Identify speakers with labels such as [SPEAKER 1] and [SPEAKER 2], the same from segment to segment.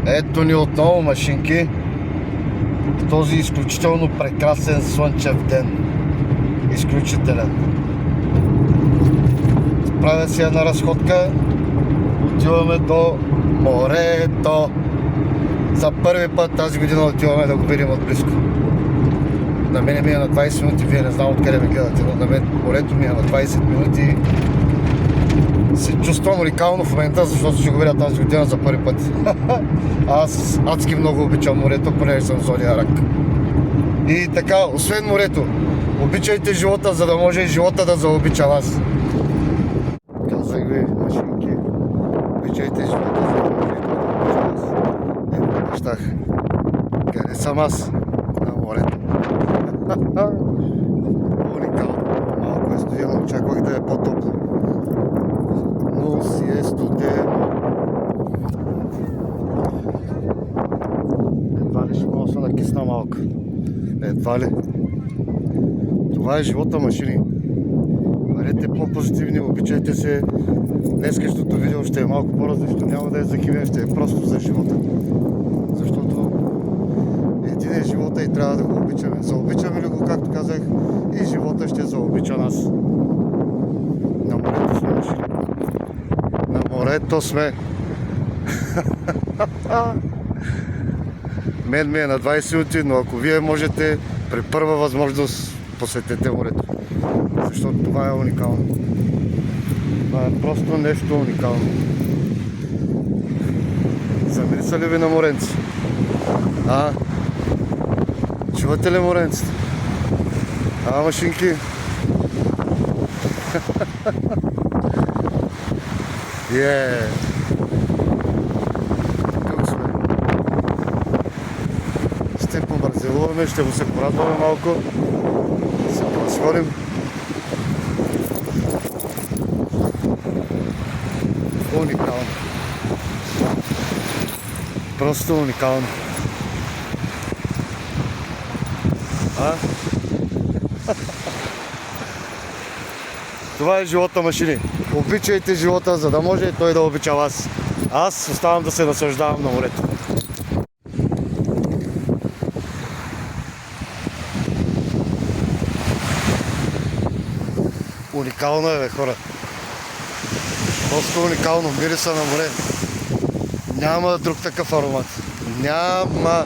[SPEAKER 1] Ето ни отново машинки в този изключително прекрасен слънчев ден. Изключителен. Правя си една разходка. Отиваме до морето. За първи път тази година отиваме да го видим отблизко. На мене ми е на 20 минути, вие не знам откъде ме гледате, но на мен морето ми е на 20 минути. Се чувствам уникално в момента, защото ще го видя тази година за първи път. Аз адски много обичам морето, понеже съм зодия рак. И така, освен морето, обичайте живота, за да може и живота да заобича вас. Казах ви, машинки, обичайте живота, за да може и той да обича вас. Ето, нещах. Къде съм аз? На морето. Уникално. Малко е студено, очаквах да е по-топло. Но си е студено. Едва ли ще мога да се накисна малко. Едва ли. Това е живота, машини. Бъдете по-позитивни, обичайте се. Днескашното видео ще е малко по-различно, няма да е за химия, ще е просто за живота. Защото един е живота и трябва да го обичаме. Заобичаме ли го, както казах, и живота ще заобича нас. На морето сме, машини. На морето сме. Мен ми е на 20 минути, но ако вие можете, при първа възможност посетете морето. Защото това е уникално. Това е просто нещо уникално. Замириса ли ви на моренци? Чувате ли моренците? Машинки? Тук сме. Ще побързелуваме, ще го се порадваме малко. Се разходим. Уникално. Просто уникално. Това е живота, машини. Обичайте живота, за да може и той да обича вас. Аз оставам да се наслаждавам на морето. Уникално е, бе, хора. Просто уникално. Мириса на море. Няма друг такъв аромат. Няма.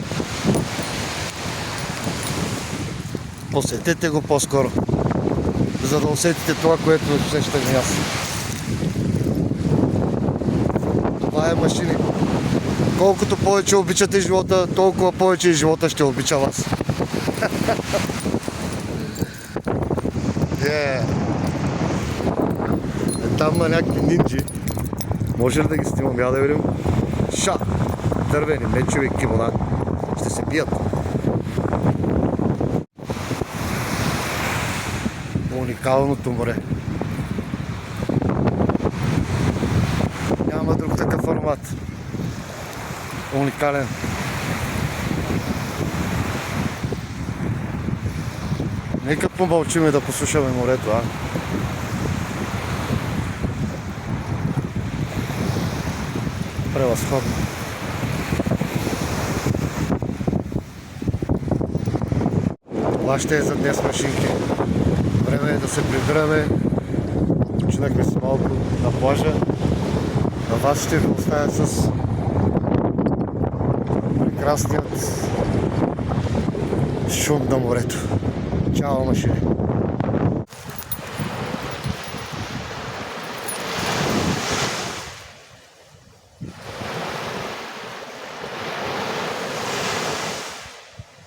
[SPEAKER 1] Посетете го по-скоро, за да усетите това, което усещам и аз. Това е, машини. Колкото повече обичате живота, толкова повече и живота ще обича вас. Там на някакви нинджи. Може ли да ги снимам? Я да видим. Дървени мечове, кимона. Ще се бият. Уникалното море. Няма друг такъв аромат. Уникален. Нека помълчим и да послушаме морето, Превъзходно. Това ще е за днес, машинки. Време е да се прибираме. Починахме се малко на плажа. На вас ще ви оставя с прекрасният шум на морето. Чао, машини!